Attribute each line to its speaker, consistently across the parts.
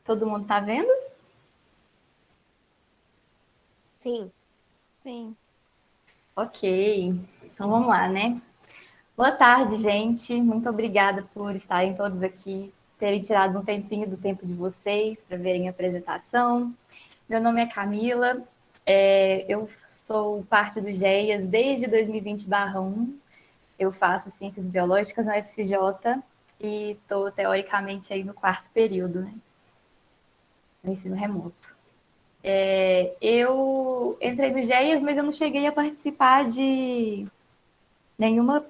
Speaker 1: Todo mundo tá vendo?
Speaker 2: Sim.
Speaker 3: Sim.
Speaker 1: Ok, então vamos lá, né? Boa tarde, gente. Muito obrigada por estarem todos aqui, terem tirado um tempinho do tempo de vocês para verem a apresentação. Meu nome é Camila, eu sou parte do GEAS desde 2020/1. Eu faço Ciências Biológicas na UFCJ e estou, teoricamente, aí no quarto período, né? No ensino remoto. Eu entrei no GEAS, mas eu não cheguei a participar de nenhuma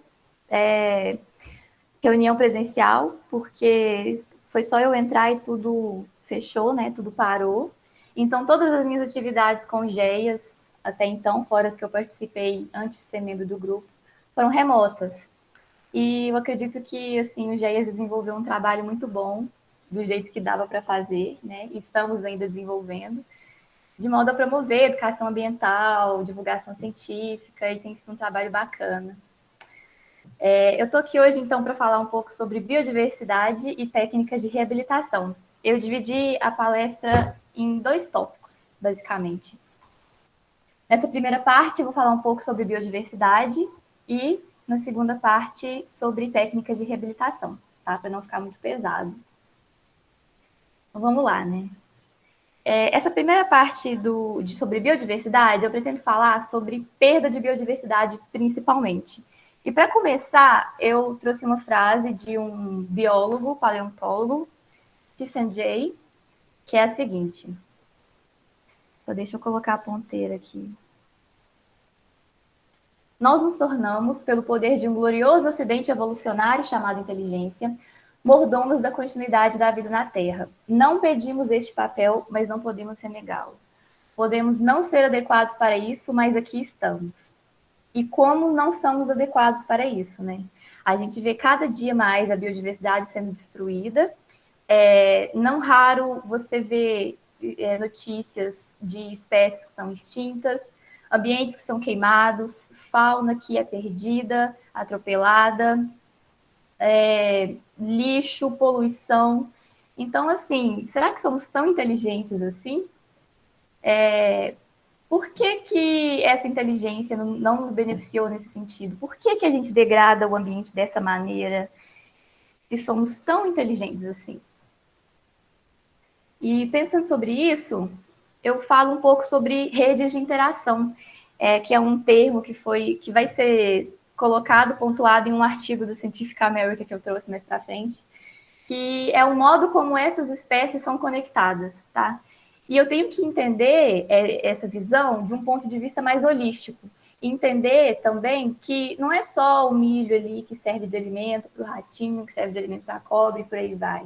Speaker 1: reunião presencial, porque foi só eu entrar e tudo fechou, né? Tudo parou. Então, todas as minhas atividades com GEAS, até então, fora as que eu participei antes de ser membro do grupo, foram remotas. E eu acredito que assim, o GEAS desenvolveu um trabalho muito bom, do jeito que dava para fazer, né? E estamos ainda desenvolvendo, de modo a promover educação ambiental, divulgação científica, e tem sido um trabalho bacana. Eu estou aqui hoje, então, para falar um pouco sobre biodiversidade e técnicas de reabilitação. Eu dividi a palestra em 2 tópicos, basicamente. Nessa primeira parte, eu vou falar um pouco sobre biodiversidade e, na segunda parte, sobre técnicas de reabilitação, tá? Para não ficar muito pesado. Então, vamos lá, né? Essa primeira parte sobre biodiversidade, eu pretendo falar sobre perda de biodiversidade, principalmente. E para começar, eu trouxe uma frase de um biólogo, paleontólogo, Stephen Jay, que é a seguinte. Só deixa eu colocar a ponteira aqui. Nós nos tornamos, pelo poder de um glorioso acidente evolucionário chamado inteligência, mordomos da continuidade da vida na Terra. Não pedimos este papel, mas não podemos renegá-lo. Podemos não ser adequados para isso, mas aqui estamos. E como não somos adequados para isso, né? A gente vê cada dia mais a biodiversidade sendo destruída. Não raro você vê notícias de espécies que são extintas, ambientes que são queimados, fauna que é perdida, atropelada, lixo, poluição. Então, assim, será que somos tão inteligentes assim? Por que, que essa inteligência não nos beneficiou nesse sentido? Por que, que a gente degrada o ambiente dessa maneira, se somos tão inteligentes assim? E pensando sobre isso, eu falo um pouco sobre redes de interação, que é um termo que vai ser colocado, pontuado em um artigo do Scientific American que eu trouxe mais para frente, que é o modo como essas espécies são conectadas, tá? E eu tenho que entender essa visão de um ponto de vista mais holístico. Entender também que não é só o milho ali que serve de alimento para o ratinho, que serve de alimento para a cobra e por aí vai.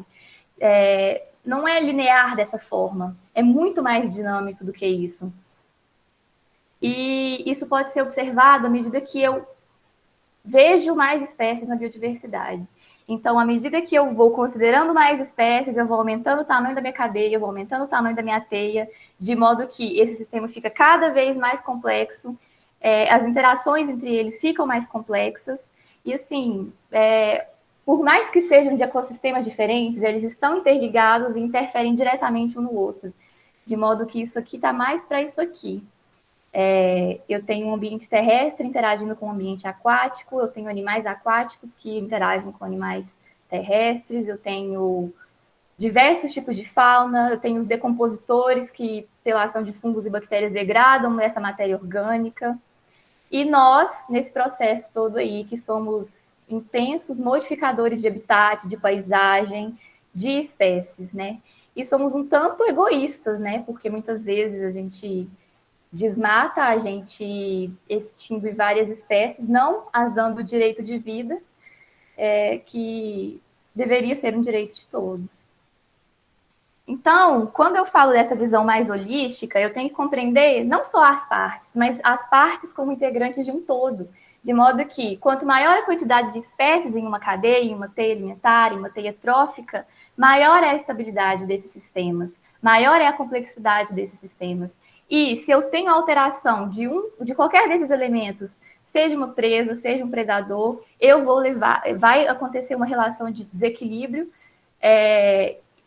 Speaker 1: Não é linear dessa forma. É muito mais dinâmico do que isso. E isso pode ser observado à medida que eu vejo mais espécies na biodiversidade. Então, à medida que eu vou considerando mais espécies, eu vou aumentando o tamanho da minha cadeia, eu vou aumentando o tamanho da minha teia, de modo que esse sistema fica cada vez mais complexo, as interações entre eles ficam mais complexas, e assim, por mais que sejam de ecossistemas diferentes, eles estão interligados e interferem diretamente um no outro, de modo que isso aqui está mais para isso aqui. Eu tenho um ambiente terrestre interagindo com o ambiente aquático, eu tenho animais aquáticos que interagem com animais terrestres, eu tenho diversos tipos de fauna, eu tenho os decompositores que, pela ação de fungos e bactérias, degradam essa matéria orgânica. E nós, nesse processo todo aí, que somos intensos modificadores de habitat, de paisagem, de espécies, né? E somos um tanto egoístas, né? Porque muitas vezes a gente desmata, a gente extingue várias espécies, não as dando o direito de vida, que deveria ser um direito de todos. Então, quando eu falo dessa visão mais holística, eu tenho que compreender não só as partes, mas as partes como integrantes de um todo, de modo que, quanto maior a quantidade de espécies em uma cadeia, em uma teia alimentar, em uma teia trófica, maior é a estabilidade desses sistemas, maior é a complexidade desses sistemas. E se eu tenho alteração de qualquer desses elementos, seja uma presa, seja um predador, vai acontecer uma relação de desequilíbrio,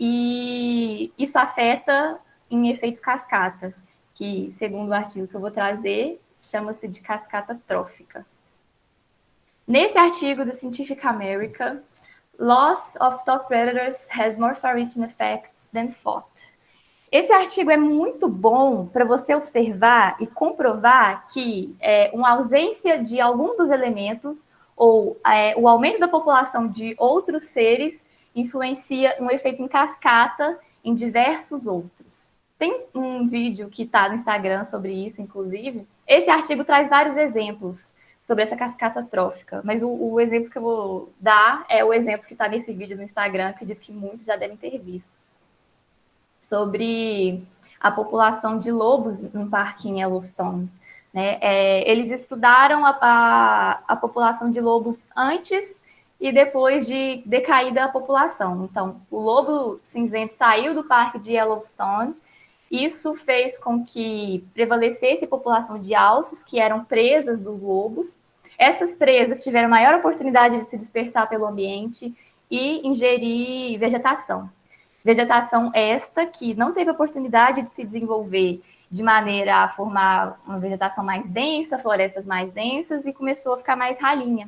Speaker 1: e isso afeta em efeito cascata, que, segundo o artigo que eu vou trazer, chama-se de cascata trófica. Nesse artigo do Scientific American, Loss of top predators has more far-reaching effects than thought. Esse artigo é muito bom para você observar e comprovar que uma ausência de algum dos elementos ou o aumento da população de outros seres influencia um efeito em cascata em diversos outros. Tem um vídeo que está no Instagram sobre isso, inclusive. Esse artigo traz vários exemplos sobre essa cascata trófica, mas o exemplo que eu vou dar é o exemplo que está nesse vídeo no Instagram, acredito que muitos já devem ter visto, sobre a população de lobos no parque em Yellowstone. Né? Eles estudaram a população de lobos antes e depois de decair da população. Então, o lobo cinzento saiu do parque de Yellowstone. Isso fez com que prevalecesse a população de alces, que eram presas dos lobos. Essas presas tiveram maior oportunidade de se dispersar pelo ambiente e ingerir vegetação. Vegetação esta que não teve oportunidade de se desenvolver de maneira a formar uma vegetação mais densa, florestas mais densas, e começou a ficar mais ralinha.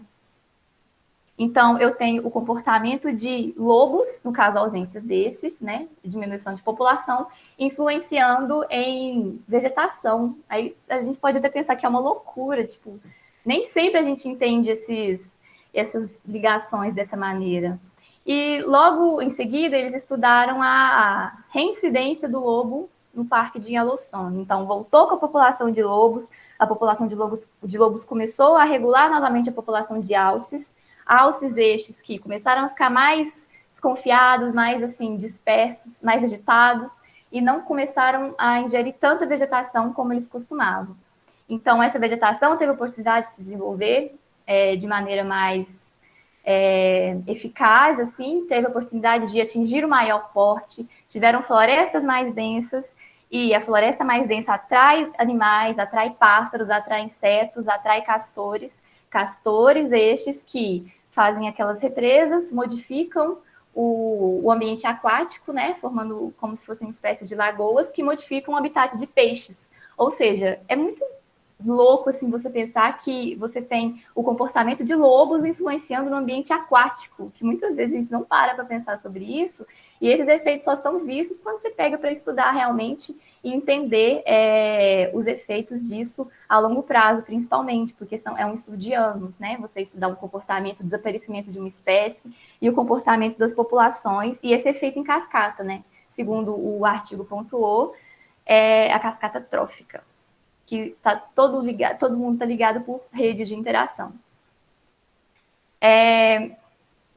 Speaker 1: Então, eu tenho o comportamento de lobos, no caso, a ausência desses, né, diminuição de população, influenciando em vegetação. Aí a gente pode até pensar que é uma loucura, tipo, nem sempre a gente entende essas ligações dessa maneira. E logo em seguida, eles estudaram a reincidência do lobo no parque de Yellowstone. Então, voltou com a população de lobos, a população de lobos começou a regular novamente a população de alces estes que começaram a ficar mais desconfiados, mais assim dispersos, mais agitados, e não começaram a ingerir tanta vegetação como eles costumavam. Então, essa vegetação teve a oportunidade de se desenvolver de maneira mais eficaz, assim, teve a oportunidade de atingir o maior porte, tiveram florestas mais densas, e a floresta mais densa atrai animais, atrai pássaros, atrai insetos, atrai castores estes que fazem aquelas represas, modificam o ambiente aquático, né, formando como se fossem espécies de lagoas que modificam o habitat de peixes. Ou seja, é muito louco assim você pensar que você tem o comportamento de lobos influenciando no ambiente aquático, que muitas vezes a gente não para pensar sobre isso, e esses efeitos só são vistos quando você pega para estudar realmente e entender os efeitos disso a longo prazo, principalmente, porque é um estudo de anos, né? Você estudar o comportamento, o desaparecimento de uma espécie e o comportamento das populações e esse efeito em cascata, né? Segundo o artigo pontuou, é a cascata trófica, que tá todo mundo está ligado por redes de interação.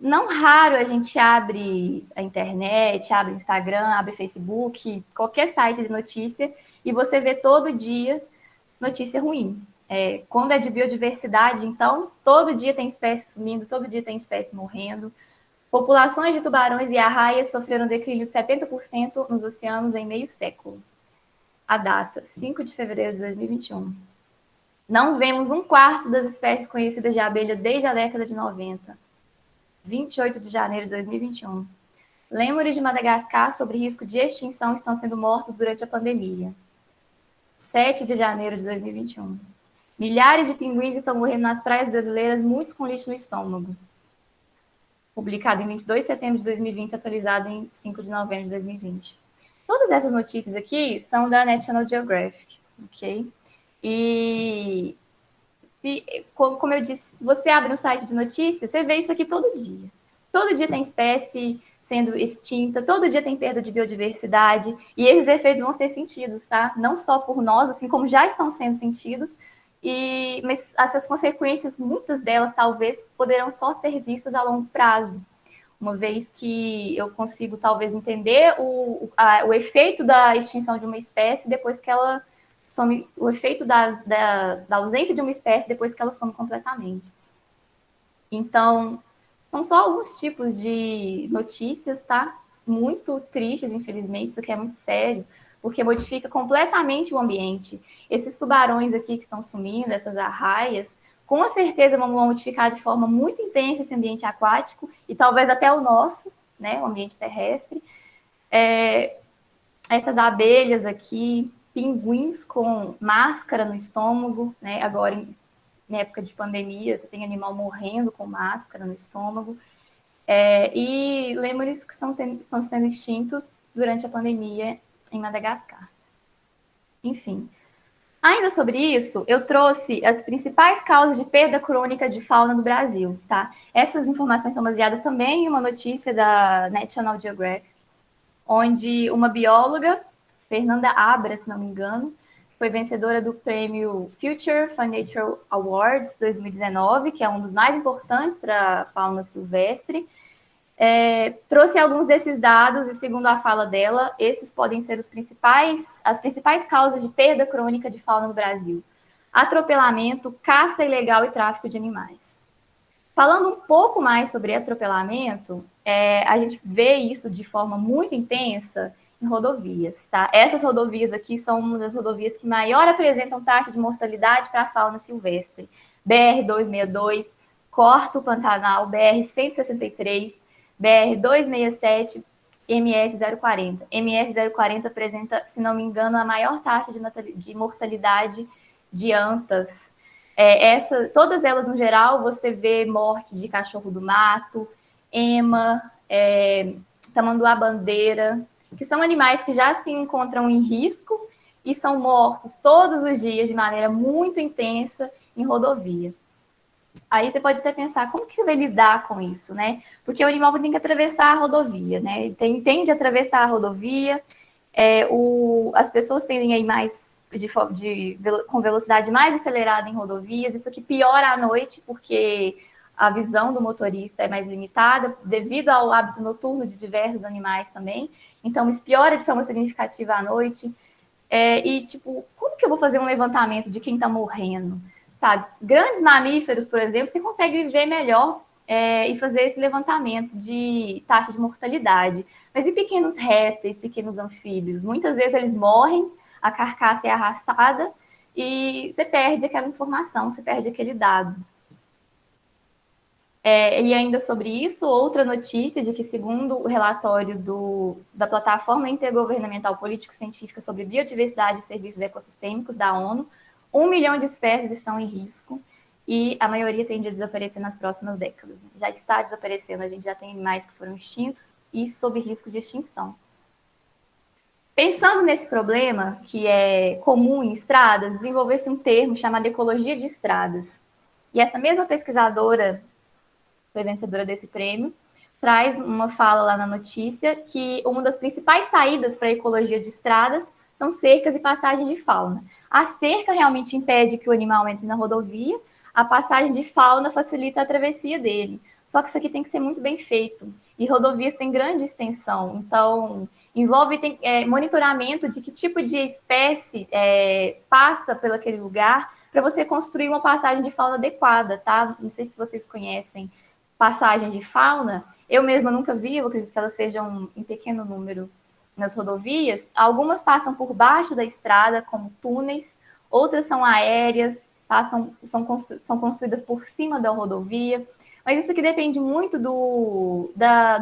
Speaker 1: Não raro a gente abre a internet, abre o Instagram, abre o Facebook, qualquer site de notícia, e você vê todo dia notícia ruim. Quando é de biodiversidade, então, todo dia tem espécie sumindo, todo dia tem espécie morrendo. Populações de tubarões e arraias sofreram declínio de 70% nos oceanos em meio século. A data, 5 de fevereiro de 2021. Não vemos um quarto das espécies conhecidas de abelha desde a década de 90. 28 de janeiro de 2021. Lêmures de Madagascar sob risco de extinção estão sendo mortos durante a pandemia. 7 de janeiro de 2021. Milhares de pinguins estão morrendo nas praias brasileiras, muitos com lixo no estômago. Publicado em 22 de setembro de 2020, atualizado em 5 de novembro de 2020. Todas essas notícias aqui são da National Geographic, ok? E, como eu disse, se você abre um site de notícias, você vê isso aqui todo dia. Todo dia tem espécie sendo extinta, todo dia tem perda de biodiversidade, e esses efeitos vão ser sentidos, tá? Não só por nós, assim como já estão sendo sentidos, mas essas consequências, muitas delas, talvez, poderão só ser vistas a longo prazo, uma vez que eu consigo, talvez, entender o efeito da extinção de uma espécie depois que ela some, o efeito da ausência de uma espécie depois que ela some completamente. Então, são só alguns tipos de notícias, tá? Muito tristes, infelizmente, isso aqui é muito sério, porque modifica completamente o ambiente. Esses tubarões aqui que estão sumindo, essas arraias, com certeza vão modificar de forma muito intensa esse ambiente aquático e talvez até o nosso, né, o ambiente terrestre. Essas abelhas aqui, pinguins com máscara no estômago, né? Agora, em época de pandemia, você tem animal morrendo com máscara no estômago. E lêmures que estão sendo extintos durante a pandemia em Madagascar. Enfim, ainda sobre isso, eu trouxe as principais causas de perda crônica de fauna no Brasil, tá? Essas informações são baseadas também em uma notícia da National Geographic, onde uma bióloga, Fernanda Abra, se não me engano, foi vencedora do prêmio Future Nature Awards 2019, que é um dos mais importantes para a fauna silvestre. Trouxe alguns desses dados e, segundo a fala dela, esses podem ser as principais causas de perda crônica de fauna no Brasil: atropelamento, caça ilegal e tráfico de animais. Falando um pouco mais sobre atropelamento, a gente vê isso de forma muito intensa em rodovias, tá? Essas rodovias aqui são uma das rodovias que maior apresentam taxa de mortalidade para a fauna silvestre. BR-262, corta o Pantanal, BR-163, BR-267, MS-040. MS-040 apresenta, se não me engano, a maior taxa de mortalidade de antas. Todas elas, no geral, você vê morte de cachorro do mato, ema, tamanduá-bandeira, que são animais que já se encontram em risco e são mortos todos os dias de maneira muito intensa em rodovia. Aí você pode até pensar, como que você vai lidar com isso, né? Porque o animal tem que atravessar a rodovia, né? Ele tende a atravessar a rodovia, as pessoas tendem a ir mais com velocidade mais acelerada em rodovias, isso que piora à noite, porque a visão do motorista é mais limitada, devido ao hábito noturno de diversos animais também. Então, isso piora de forma significativa à noite. Como que eu vou fazer um levantamento de quem está morrendo? Sabe? Grandes mamíferos, por exemplo, você consegue viver melhor e fazer esse levantamento de taxa de mortalidade. Mas e pequenos répteis, pequenos anfíbios? Muitas vezes eles morrem, a carcaça é arrastada e você perde aquela informação, você perde aquele dado. E ainda sobre isso, outra notícia de que, segundo o relatório da Plataforma Intergovernamental Político-Científica sobre Biodiversidade e Serviços Ecossistêmicos da ONU, 1 milhão de espécies estão em risco e a maioria tende a desaparecer nas próximas décadas. Já está desaparecendo, a gente já tem animais que foram extintos e sob risco de extinção. Pensando nesse problema, que é comum em estradas, desenvolveu-se um termo chamado ecologia de estradas. E essa mesma pesquisadora, foi vencedora desse prêmio, traz uma fala lá na notícia que uma das principais saídas para a ecologia de estradas são cercas e passagem de fauna. A cerca realmente impede que o animal entre na rodovia, a passagem de fauna facilita a travessia dele. Só que isso aqui tem que ser muito bem feito. E rodovias têm grande extensão, então envolve monitoramento de que tipo de espécie passa por aquele lugar para você construir uma passagem de fauna adequada, tá? Não sei se vocês conhecem passagem de fauna, eu mesma nunca vi, eu acredito que elas sejam em pequeno número nas rodovias. Algumas passam por baixo da estrada, como túneis, outras são aéreas, são construídas por cima da rodovia. Mas isso aqui depende muito do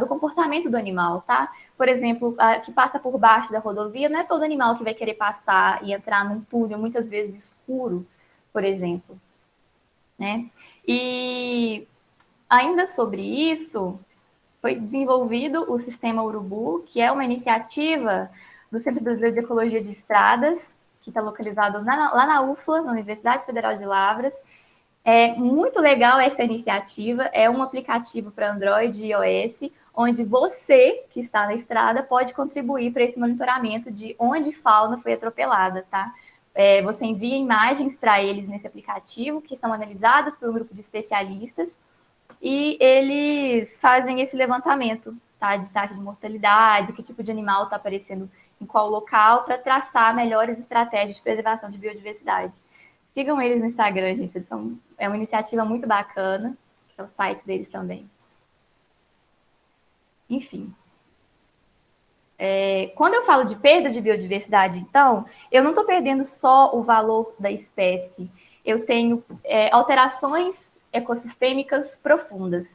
Speaker 1: comportamento do animal, tá? Por exemplo, que passa por baixo da rodovia, não é todo animal que vai querer passar e entrar num túnel, muitas vezes escuro, por exemplo, né? E ainda sobre isso, foi desenvolvido o Sistema Urubu, que é uma iniciativa do Centro Brasileiro de Ecologia de Estradas, que está localizado lá na UFLA, na Universidade Federal de Lavras. É muito legal essa iniciativa, é um aplicativo para Android e iOS, onde você, que está na estrada, pode contribuir para esse monitoramento de onde fauna foi atropelada, tá? Você envia imagens para eles nesse aplicativo, que são analisadas por um grupo de especialistas, e eles fazem esse levantamento, tá, de taxa de mortalidade, que tipo de animal está aparecendo em qual local, para traçar melhores estratégias de preservação de biodiversidade. Sigam eles no Instagram, gente, é uma iniciativa muito bacana, é o site deles também. Enfim. Quando eu falo de perda de biodiversidade, então, eu não estou perdendo só o valor da espécie, eu tenho alterações ecossistêmicas profundas.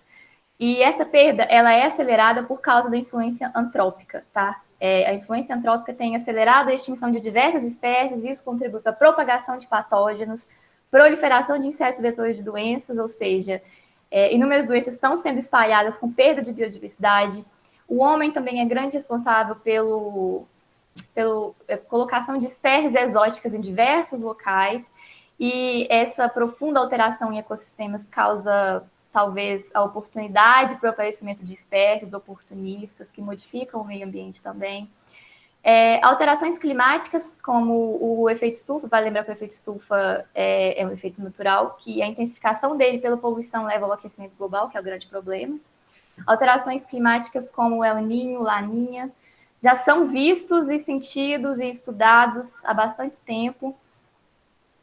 Speaker 1: E essa perda, ela é acelerada por causa da influência antrópica, tá? A influência antrópica tem acelerado a extinção de diversas espécies, e isso contribui para a propagação de patógenos, proliferação de insetos vetores de doenças, ou seja, inúmeras doenças estão sendo espalhadas com perda de biodiversidade. O homem também é grande responsável pela colocação de espécies exóticas em diversos locais, e essa profunda alteração em ecossistemas causa, talvez, a oportunidade para o aparecimento de espécies oportunistas que modificam o meio ambiente também. Alterações climáticas, como o efeito estufa, vale lembrar que o efeito estufa é um efeito natural, que a intensificação dele pela poluição leva ao aquecimento global, que é o grande problema. Alterações climáticas como o El Niño, Laninha, já são vistos e sentidos e estudados há bastante tempo,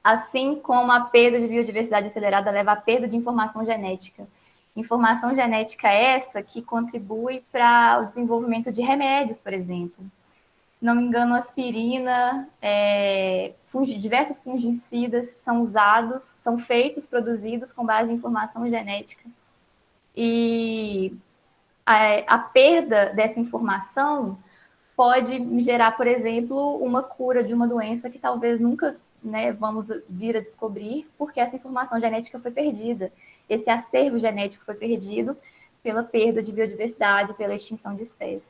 Speaker 1: assim como a perda de biodiversidade acelerada leva à perda de informação genética. Informação genética essa que contribui para o desenvolvimento de remédios, por exemplo. Se não me engano, aspirina, diversos fungicidas são usados, são feitos, produzidos com base em informação genética. E a perda dessa informação pode gerar, por exemplo, uma cura de uma doença que talvez nunca, né, vamos vir a descobrir, porque essa informação genética foi perdida. Esse acervo genético foi perdido pela perda de biodiversidade, pela extinção de espécies.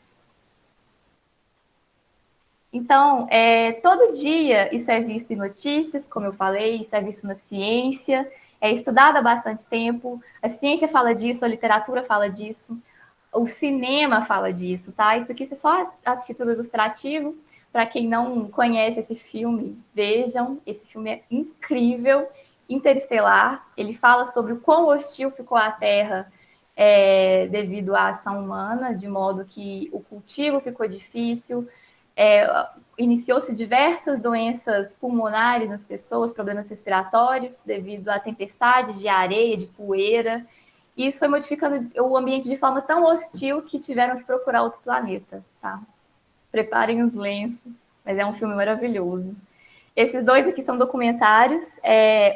Speaker 1: Então, todo dia isso é visto em notícias, como eu falei, isso é visto na ciência, é estudado há bastante tempo, a ciência fala disso, a literatura fala disso, o cinema fala disso, tá? Isso aqui é só a título ilustrativo. Para quem não conhece esse filme, vejam. Esse filme é incrível, Interestelar. Ele fala sobre o quão hostil ficou a Terra devido à ação humana, de modo que o cultivo ficou difícil, iniciou-se diversas doenças pulmonares nas pessoas, problemas respiratórios, devido a tempestades de areia, de poeira. E isso foi modificando o ambiente de forma tão hostil que tiveram que procurar outro planeta, tá? Preparem os lenços, mas é um filme maravilhoso. Esses dois aqui são documentários.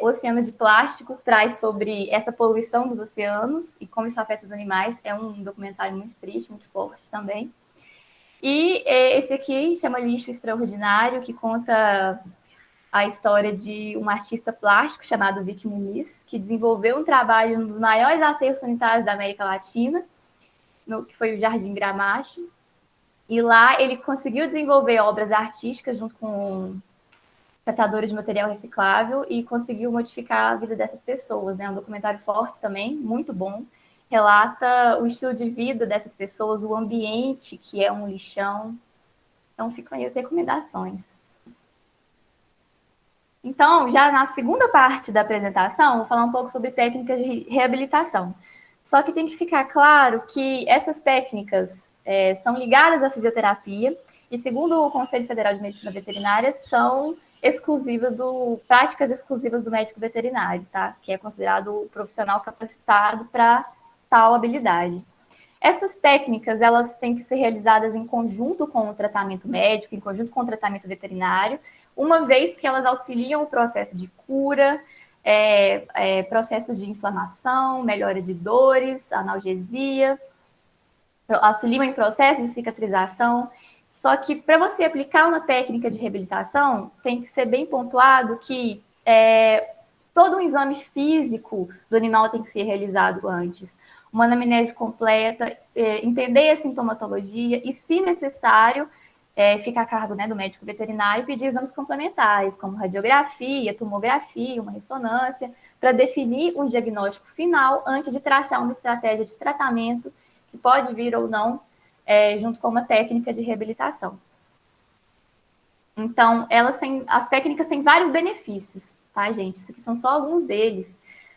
Speaker 1: Oceano de Plástico traz sobre essa poluição dos oceanos e como isso afeta os animais. É um documentário muito triste, muito forte também. E esse aqui chama Lixo Extraordinário, que conta a história de um artista plástico chamado Vic Muniz, que desenvolveu um trabalho nos maiores aterros sanitários da América Latina, que foi o Jardim Gramacho. E lá ele conseguiu desenvolver obras artísticas junto com catadores de material reciclável e conseguiu modificar a vida dessas pessoas, né? Um documentário forte também, muito bom. Relata o estilo de vida dessas pessoas, o ambiente, que é um lixão. Então, ficam aí as recomendações. Então, já na segunda parte da apresentação, vou falar um pouco sobre técnicas de reabilitação. Só que tem que ficar claro que essas técnicas são ligadas à fisioterapia e, segundo o Conselho Federal de Medicina Veterinária, são práticas exclusivas do médico veterinário, tá? Que é considerado o profissional capacitado para tal habilidade. Essas técnicas, elas têm que ser realizadas em conjunto com o tratamento médico, em conjunto com o tratamento veterinário, uma vez que elas auxiliam o processo de cura, processos de inflamação, melhora de dores, analgesia, auxiliam em processos de cicatrização. Só que para você aplicar uma técnica de reabilitação, tem que ser bem pontuado que todo um exame físico do animal tem que ser realizado antes. Uma anamnese completa, entender a sintomatologia e, se necessário, fica a cargo, né, do médico veterinário pedir exames complementares, como radiografia, tomografia, uma ressonância, para definir um diagnóstico final antes de traçar uma estratégia de tratamento que pode vir ou não junto com uma técnica de reabilitação. Então, as técnicas têm vários benefícios, tá, gente? Isso aqui são só alguns deles.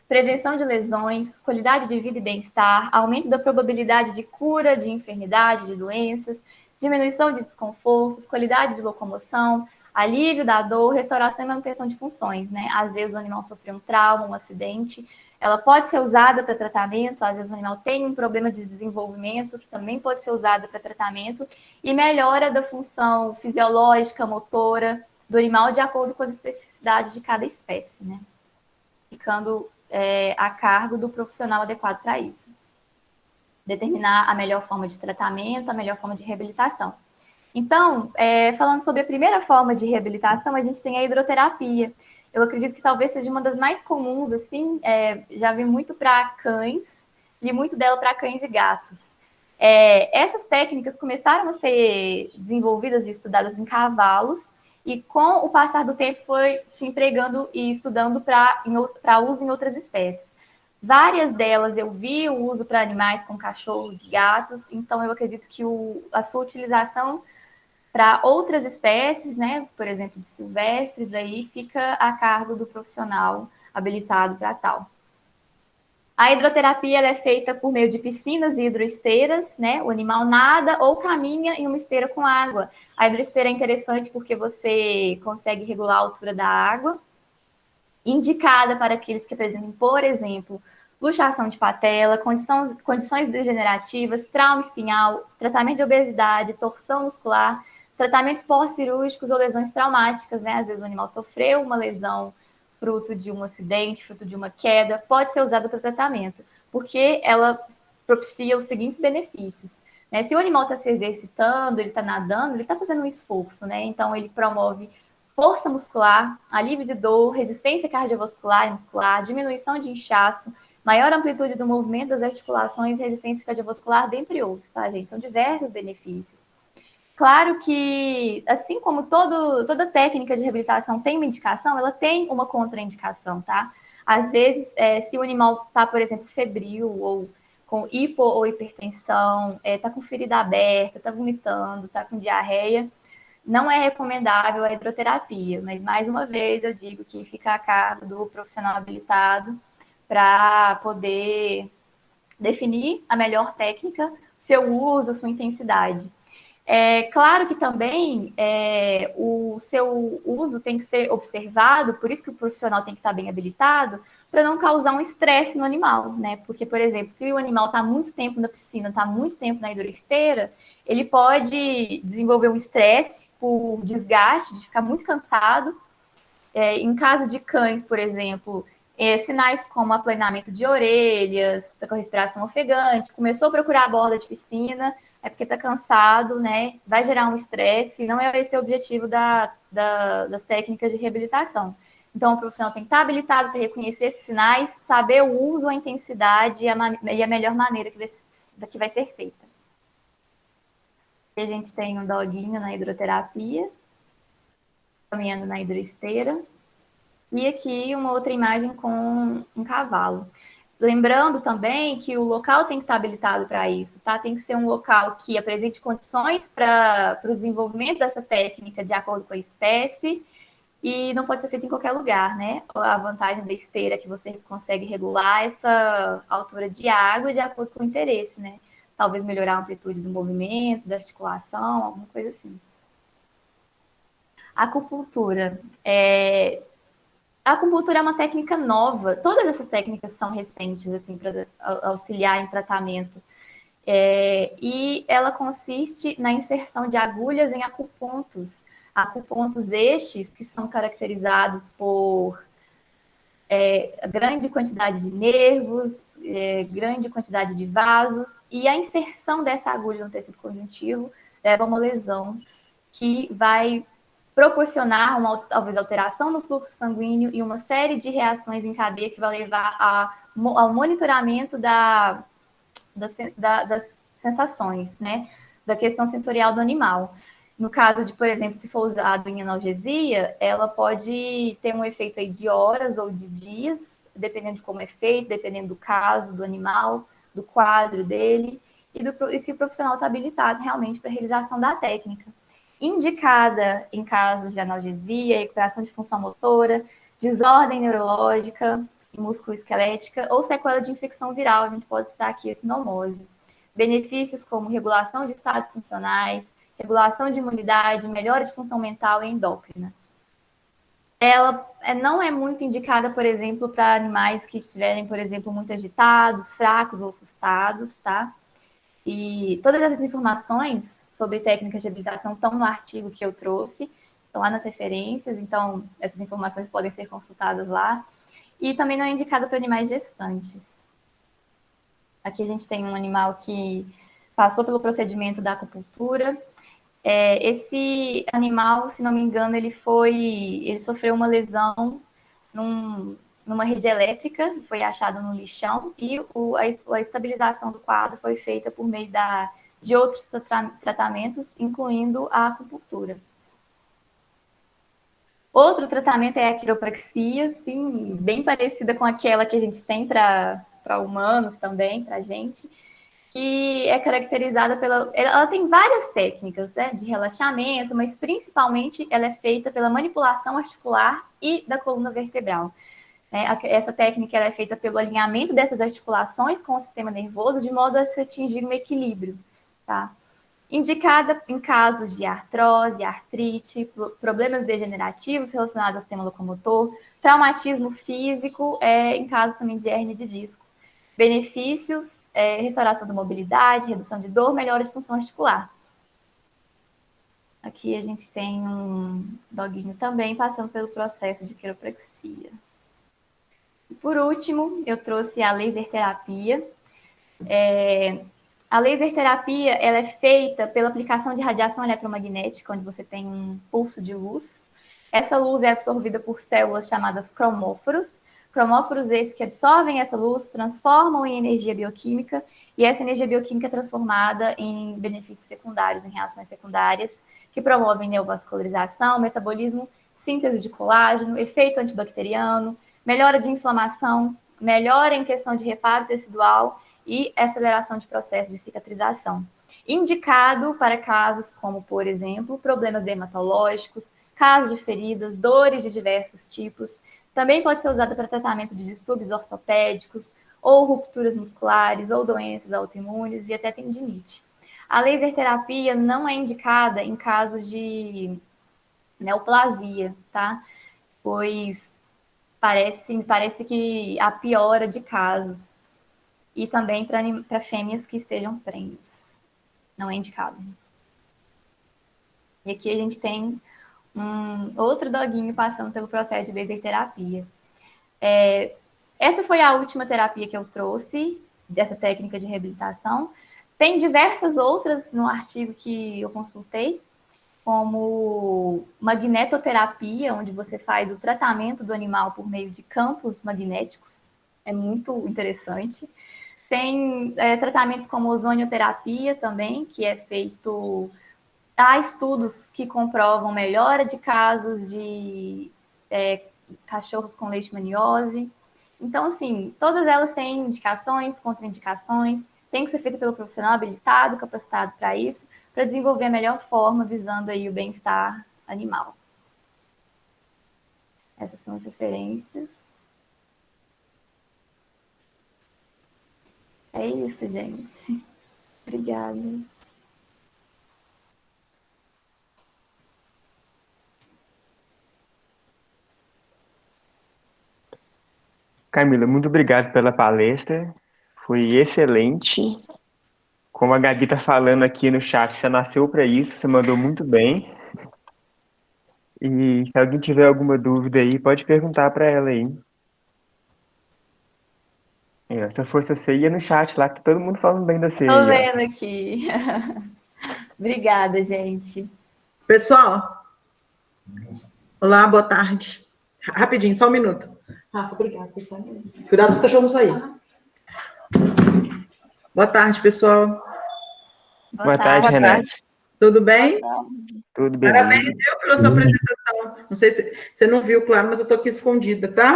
Speaker 1: Prevenção de lesões, qualidade de vida e bem-estar, aumento da probabilidade de cura de enfermidade, de doenças, diminuição de desconfortos, qualidade de locomoção, alívio da dor, restauração e manutenção de funções, né? Às vezes o animal sofreu um trauma, um acidente, ela pode ser usada para tratamento, às vezes o animal tem um problema de desenvolvimento, que também pode ser usada para tratamento, e melhora da função fisiológica, motora do animal de acordo com as especificidades de cada espécie, né? Ficando a cargo do profissional adequado para isso. Determinar a melhor forma de tratamento, a melhor forma de reabilitação. Então, falando sobre a primeira forma de reabilitação, a gente tem a hidroterapia. Eu acredito que talvez seja uma das mais comuns, assim, já vi muito para cães, li muito dela para cães e gatos. Essas técnicas começaram a ser desenvolvidas e estudadas em cavalos, e com o passar do tempo foi se empregando e estudando para uso em outras espécies. Várias delas eu vi o uso para animais como cachorros, gatos, então eu acredito que a sua utilização para outras espécies, né, por exemplo, de silvestres, aí fica a cargo do profissional habilitado para tal. A hidroterapia é feita por meio de piscinas e hidroesteiras, né? O animal nada ou caminha em uma esteira com água. A hidroesteira é interessante porque você consegue regular a altura da água, indicada para aqueles que apresentem, por exemplo, luxação de patela, condições degenerativas, trauma espinhal, tratamento de obesidade, torção muscular, tratamentos pós-cirúrgicos ou lesões traumáticas, né? Às vezes o animal sofreu uma lesão fruto de um acidente, fruto de uma queda, pode ser usada para tratamento, porque ela propicia os seguintes benefícios. Né? Se o animal está se exercitando, ele está nadando, ele está fazendo um esforço, né? Então ele promove força muscular, alívio de dor, resistência cardiovascular e muscular, diminuição de inchaço, maior amplitude do movimento das articulações, resistência cardiovascular, dentre outros, tá, gente? São diversos benefícios. Claro que, assim como toda técnica de reabilitação tem uma indicação, ela tem uma contraindicação, tá? Às vezes, se o animal está, por exemplo, febril ou com hipo ou hipertensão, está com ferida aberta, está vomitando, está com diarreia, não é recomendável a hidroterapia, mas mais uma vez eu digo que fica a cargo do profissional habilitado para poder definir a melhor técnica, seu uso, sua intensidade. Claro que também o seu uso tem que ser observado, por isso que o profissional tem que estar bem habilitado, para não causar um estresse no animal, né? Porque, por exemplo, se o animal está muito tempo na piscina, está muito tempo na hidroesteira, ele pode desenvolver um estresse por desgaste, de ficar muito cansado. Em caso de cães, por exemplo, sinais como aplanamento de orelhas, tá com respiração ofegante, começou a procurar a borda de piscina, é porque está cansado, né? Vai gerar um estresse, não é esse o objetivo das técnicas de reabilitação. Então, o profissional tem que estar habilitado para reconhecer esses sinais, saber o uso, a intensidade e a melhor maneira que vai ser feita. A gente tem um doguinho na hidroterapia, caminhando na hidroesteira. E aqui uma outra imagem com um cavalo. Lembrando também que o local tem que estar habilitado para isso, tá? Tem que ser um local que apresente condições para o desenvolvimento dessa técnica de acordo com a espécie e não pode ser feito em qualquer lugar, né? A vantagem da esteira é que você consegue regular essa altura de água de acordo com o interesse, né? Talvez melhorar a amplitude do movimento, da articulação, alguma coisa assim. Acupuntura. A acupuntura é uma técnica nova. Todas essas técnicas são recentes, assim, para auxiliar em tratamento. E ela consiste na inserção de agulhas em acupontos. Acupontos estes que são caracterizados por grande quantidade de nervos, grande quantidade de vasos, e a inserção dessa agulha no tecido conjuntivo leva a uma lesão que vai proporcionar talvez alteração no fluxo sanguíneo e uma série de reações em cadeia que vai levar ao monitoramento das sensações, né? Da questão sensorial do animal. No caso de, por exemplo, se for usado em analgesia, ela pode ter um efeito aí de horas ou de dias, dependendo de como é feito, dependendo do caso do animal, do quadro dele, e se o profissional está habilitado realmente para a realização da técnica. Indicada em casos de analgesia, recuperação de função motora, desordem neurológica e musculoesquelética ou sequela de infecção viral, a gente pode citar aqui a sinomose. Benefícios como regulação de estados funcionais, regulação de imunidade, melhora de função mental e endócrina. Ela não é muito indicada, por exemplo, para animais que estiverem, por exemplo, muito agitados, fracos ou assustados, tá? E todas essas informações sobre técnicas de habilitação estão no artigo que eu trouxe, estão lá nas referências, então essas informações podem ser consultadas lá. E também não é indicada para animais gestantes. Aqui a gente tem um animal que passou pelo procedimento da acupuntura, Esse animal, se não me engano, ele sofreu uma lesão numa rede elétrica, foi achado no lixão, e a estabilização do quadro foi feita por meio de outros tratamentos, incluindo a acupuntura. Outro tratamento é a quiropraxia, sim, bem parecida com aquela que a gente tem para humanos também, para a gente, que é caracterizada pela... Ela tem várias técnicas, né, de relaxamento, mas principalmente ela é feita pela manipulação articular e da coluna vertebral. Essa técnica ela é feita pelo alinhamento dessas articulações com o sistema nervoso, de modo a se atingir um equilíbrio, tá? Indicada em casos de artrose, artrite, problemas degenerativos relacionados ao sistema locomotor, traumatismo físico, em casos também de hérnia de disco. Benefícios, restauração da mobilidade, redução de dor, melhora de função articular. Aqui a gente tem um doguinho também passando pelo processo de quiropraxia. E por último, eu trouxe a laser terapia. A laser terapia ela é feita pela aplicação de radiação eletromagnética, onde você tem um pulso de luz. Essa luz é absorvida por células chamadas cromóforos. Cromóforos esses que absorvem essa luz, transformam em energia bioquímica, e essa energia bioquímica é transformada em benefícios secundários, em reações secundárias, que promovem neovascularização, metabolismo, síntese de colágeno, efeito antibacteriano, melhora de inflamação, melhora em questão de reparo tecidual e aceleração de processo de cicatrização. Indicado para casos como, por exemplo, problemas dermatológicos, casos de feridas, dores de diversos tipos. Também pode ser usada para tratamento de distúrbios ortopédicos, ou rupturas musculares, ou doenças autoimunes e até tendinite. A laser terapia não é indicada em casos de neoplasia, tá? Pois parece que há piora de casos. E também para fêmeas que estejam prenhes. Não é indicado. E aqui a gente tem outro doguinho passando pelo processo de laser terapia. Essa foi a última terapia que eu trouxe, dessa técnica de reabilitação. Tem diversas outras no artigo que eu consultei, como magnetoterapia, onde você faz o tratamento do animal por meio de campos magnéticos. É muito interessante. Tem tratamentos como ozonioterapia também, que é feito... Há estudos que comprovam melhora de casos de cachorros com leishmaniose. Então, assim, todas elas têm indicações, contraindicações, tem que ser feito pelo profissional habilitado, capacitado para isso, para desenvolver a melhor forma, visando aí o bem-estar animal. Essas são as referências. É isso, gente. Obrigada.
Speaker 2: Camila, muito obrigado pela palestra. Foi excelente. Como a Gabi está falando aqui no chat, você nasceu para isso, você mandou muito bem. E se alguém tiver alguma dúvida aí, pode perguntar para ela aí. Se eu fosse você, ia no chat lá, que tá todo mundo falando bem da você
Speaker 1: Estou
Speaker 2: aí, ó.
Speaker 1: vendo aqui. Obrigada, gente.
Speaker 3: Pessoal, olá, boa tarde. Rapidinho, só um minuto. Rafa, obrigada. Cuidado dos cachorros aí. Boa tarde, pessoal.
Speaker 2: Boa tarde, Renata.
Speaker 3: Tudo bem?
Speaker 2: Tudo
Speaker 3: Parabéns,
Speaker 2: beleza.
Speaker 3: viu, pela sua apresentação. Não sei se você não viu, claro, mas eu estou aqui escondida, tá?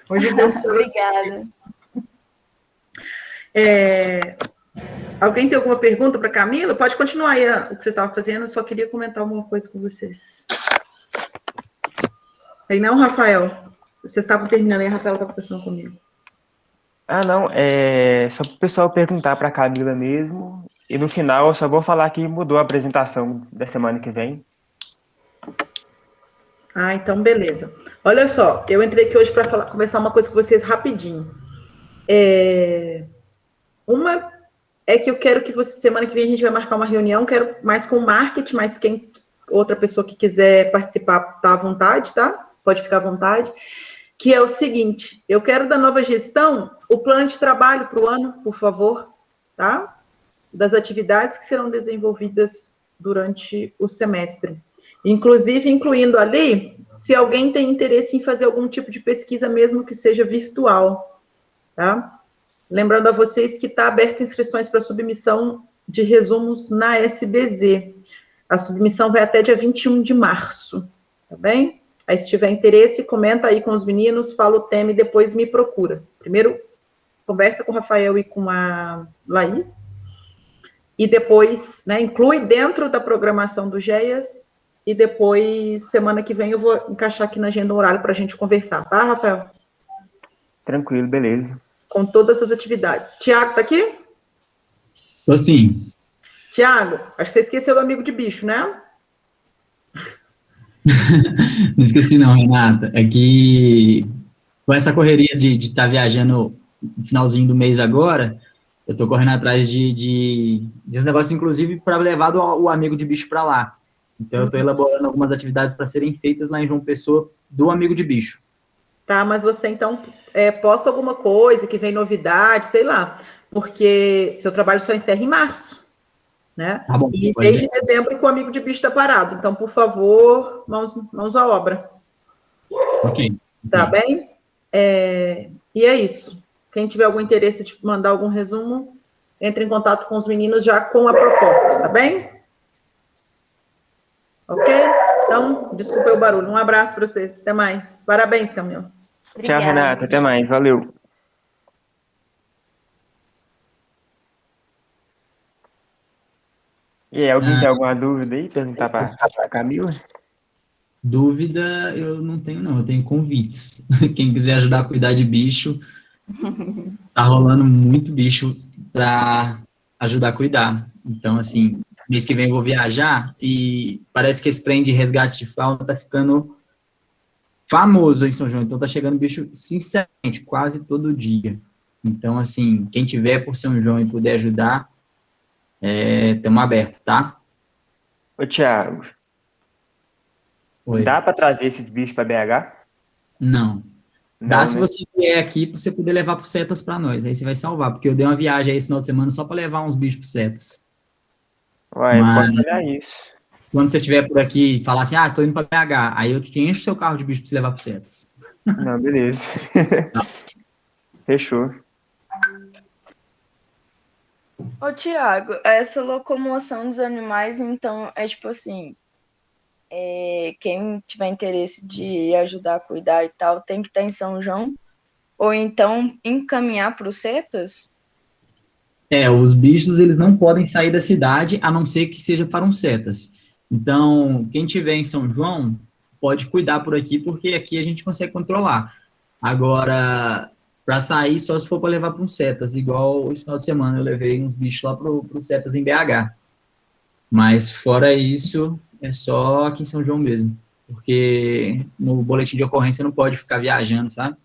Speaker 3: Hoje deu.
Speaker 1: Obrigada.
Speaker 3: Alguém tem alguma pergunta para Camila? Pode continuar aí o que você estava fazendo, eu só queria comentar alguma coisa com vocês. Aí não, Rafael. Vocês estavam terminando aí, Rafael estava conversando comigo.
Speaker 2: Ah, não, só para o pessoal perguntar para a Camila mesmo. E no final eu só vou falar que mudou a apresentação da semana que vem.
Speaker 3: Ah, então beleza. Olha só, eu entrei aqui hoje para conversar uma coisa com vocês rapidinho. Uma é que eu quero que você, semana que vem a gente vai marcar uma reunião, quero mais com marketing, mas quem outra pessoa que quiser participar tá à vontade, tá? Pode ficar à vontade. Que é o seguinte, eu quero da nova gestão o plano de trabalho para o ano, por favor, tá? Das atividades que serão desenvolvidas durante o semestre. Inclusive, incluindo ali, se alguém tem interesse em fazer algum tipo de pesquisa, mesmo que seja virtual, tá? Lembrando a vocês que está aberto inscrições para submissão de resumos na SBZ. A submissão vai até dia 21 de março, tá bem? Aí, se tiver interesse, comenta aí com os meninos, fala o tema e depois me procura. Primeiro, conversa com o Rafael e com a Laís, e depois, né, inclui dentro da programação do GEAS, e depois, semana que vem, eu vou encaixar aqui na agenda um horário para a gente conversar, tá, Rafael?
Speaker 2: Tranquilo, beleza.
Speaker 3: Com todas as atividades. Tiago, tá aqui?
Speaker 4: Tô sim.
Speaker 3: Tiago, acho que você esqueceu do amigo de bicho, né?
Speaker 4: Não esqueci não, Renata. É que com essa correria de estar viajando no finalzinho do mês agora, eu tô correndo atrás de uns negócios, inclusive, para levar o amigo de bicho para lá. Então, eu tô elaborando algumas atividades para serem feitas lá em João Pessoa do amigo de bicho.
Speaker 3: Tá, mas você, então, posta alguma coisa que vem novidade, sei lá, porque seu trabalho só encerra em março, né?
Speaker 4: Tá bom.
Speaker 3: E desde dezembro que o amigo de bicho está parado. Então, por favor, mãos à obra.
Speaker 4: Ok.
Speaker 3: Tá bem? E é isso. Quem tiver algum interesse de mandar algum resumo, entre em contato com os meninos já com a proposta, tá bem? Ok? Então, desculpa o barulho. Um abraço para vocês. Até mais. Parabéns, Camila.
Speaker 1: Obrigada.
Speaker 2: Tchau, Renata. Até mais. Valeu. E aí, alguém tem alguma dúvida aí? Perguntar para a Camila?
Speaker 4: Dúvida eu não tenho, não. Eu tenho convites. Quem quiser ajudar a cuidar de bicho, tá rolando muito bicho para ajudar a cuidar. Então, assim, mês que vem eu vou viajar e parece que esse trem de resgate de fauna tá ficando famoso em São João. Então, tá chegando bicho, sinceramente, quase todo dia. Então, assim, quem tiver por São João e puder ajudar, estamos abertos, tá?
Speaker 2: Ô, Thiago,
Speaker 4: Oi.
Speaker 2: dá para trazer esses bichos para BH?
Speaker 4: Não. Dá
Speaker 2: Não,
Speaker 4: se
Speaker 2: né?
Speaker 4: você vier aqui para você poder levar pro Setas para nós. Aí você vai salvar, porque eu dei uma viagem aí esse final de semana só para levar uns bichos pro Setas.
Speaker 2: Ué, eu
Speaker 4: Mas
Speaker 2: posso olhar isso.
Speaker 4: quando você estiver por aqui e falar assim, tô indo para BH, aí eu te encho o seu carro de bicho para você levar pro Setas.
Speaker 2: Não, beleza. Fechou.
Speaker 5: Ô, Tiago, essa locomoção dos animais, então, é tipo assim, quem tiver interesse de ajudar a cuidar e tal, tem que estar em São João, ou então encaminhar para os Setas?
Speaker 4: Os bichos, eles não podem sair da cidade, a não ser que seja para um Setas. Então, quem tiver em São João, pode cuidar por aqui, porque aqui a gente consegue controlar. Agora, para sair, só se for para levar para um Setas, igual esse final de semana eu levei uns bichos lá para o Setas em BH. Mas, fora isso, é só aqui em São João mesmo. Porque no boletim de ocorrência não pode ficar viajando, sabe?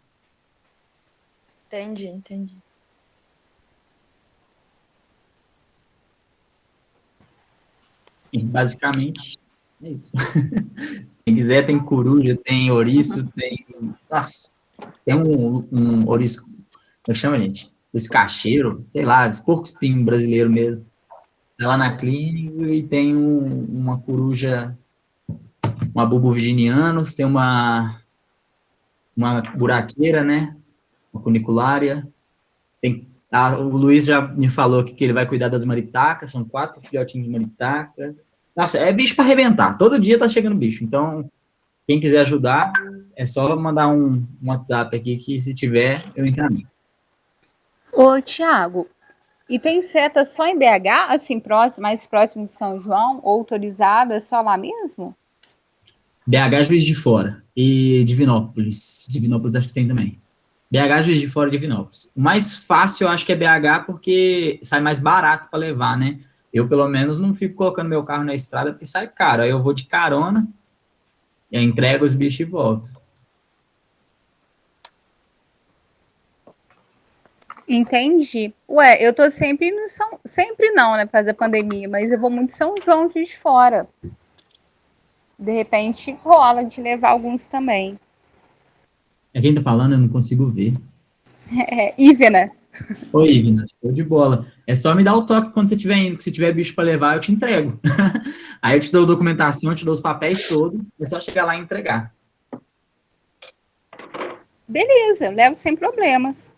Speaker 5: Entendi.
Speaker 4: E, basicamente, é isso. Quem quiser, tem coruja, tem ouriço, tem... Nossa, tem um ouriço... Como é que chama, gente? Ouriço cacheiro, sei lá, porco-espinho brasileiro mesmo. Tá lá na clínica e tem uma coruja, uma bulbo virginianus, tem uma buraqueira, né? Uma cuniculária. O Luiz já me falou que ele vai cuidar das maritacas, são 4 filhotinhos de maritaca. Nossa, é bicho para arrebentar. Todo dia tá chegando bicho. Então, quem quiser ajudar, é só mandar um WhatsApp aqui que, se tiver, eu encaminho.
Speaker 6: Ô, Tiago, e tem setas só em BH, assim, mais próximo de São João, ou autorizada só lá mesmo?
Speaker 4: BH, Juiz de Fora. E Divinópolis. Divinópolis acho que tem também. BH, Juiz de Fora e Divinópolis. O mais fácil eu acho que é BH, porque sai mais barato para levar, né? Eu, pelo menos, não fico colocando meu carro na estrada, porque sai caro. Aí eu vou de carona, e entrego os bichos e volto.
Speaker 7: Entendi. Ué, eu tô sempre no São... Sempre não, né, por causa da pandemia, mas eu vou muito em São João de Fora. De repente, rola de levar alguns também.
Speaker 4: Quem tá falando, eu não consigo ver.
Speaker 7: Ivena.
Speaker 4: Oi, Ivna, show de bola. É só me dar o toque quando você estiver indo, que se tiver bicho para levar, eu te entrego. Aí eu te dou a documentação, eu te dou os papéis todos, é só chegar lá e entregar.
Speaker 7: Beleza, eu levo sem problemas.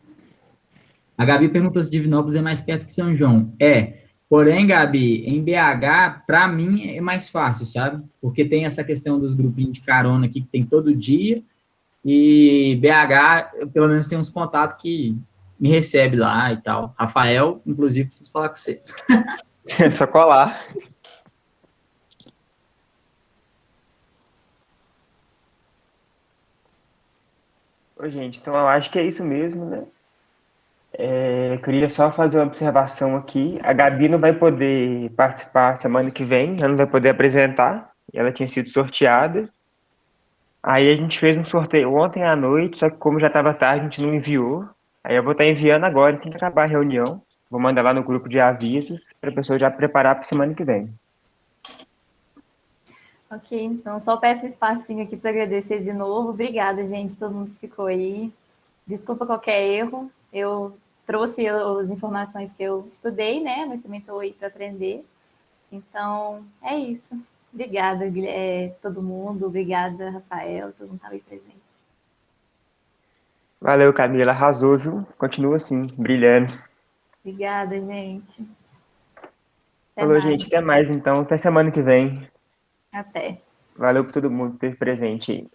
Speaker 4: A Gabi perguntou se Divinópolis é mais perto que São João. É, porém, Gabi, em BH, para mim é mais fácil, sabe? Porque tem essa questão dos grupinhos de carona aqui que tem todo dia, e BH, eu, pelo menos, tem uns contatos que me recebe lá e tal. Rafael, inclusive, preciso falar com você.
Speaker 2: É só colar. Ô, gente, então eu acho que é isso mesmo, né? Eu queria só fazer uma observação aqui. A Gabi não vai poder participar semana que vem, ela não vai poder apresentar. Ela tinha sido sorteada. Aí a gente fez um sorteio ontem à noite, só que como já estava tarde, a gente não enviou. Aí eu vou estar enviando agora, assim que acabar a reunião. Vou mandar lá no grupo de avisos para a pessoa já preparar para semana que vem.
Speaker 1: Ok, então só peço um espacinho aqui para agradecer de novo. Obrigada, gente, todo mundo que ficou aí. Desculpa qualquer erro. Eu trouxe as informações que eu estudei, né? Mas também estou aí para aprender. Então, é isso. Obrigada, todo mundo. Obrigada, Rafael. Todo mundo estava aí presente.
Speaker 2: Valeu, Camila, arrasou, viu? Continua assim, brilhando.
Speaker 1: Obrigada, gente. Até
Speaker 2: Falou,
Speaker 1: mais.
Speaker 2: gente, até mais então, até semana que vem.
Speaker 1: Até.
Speaker 2: Valeu por todo mundo ter presente aí.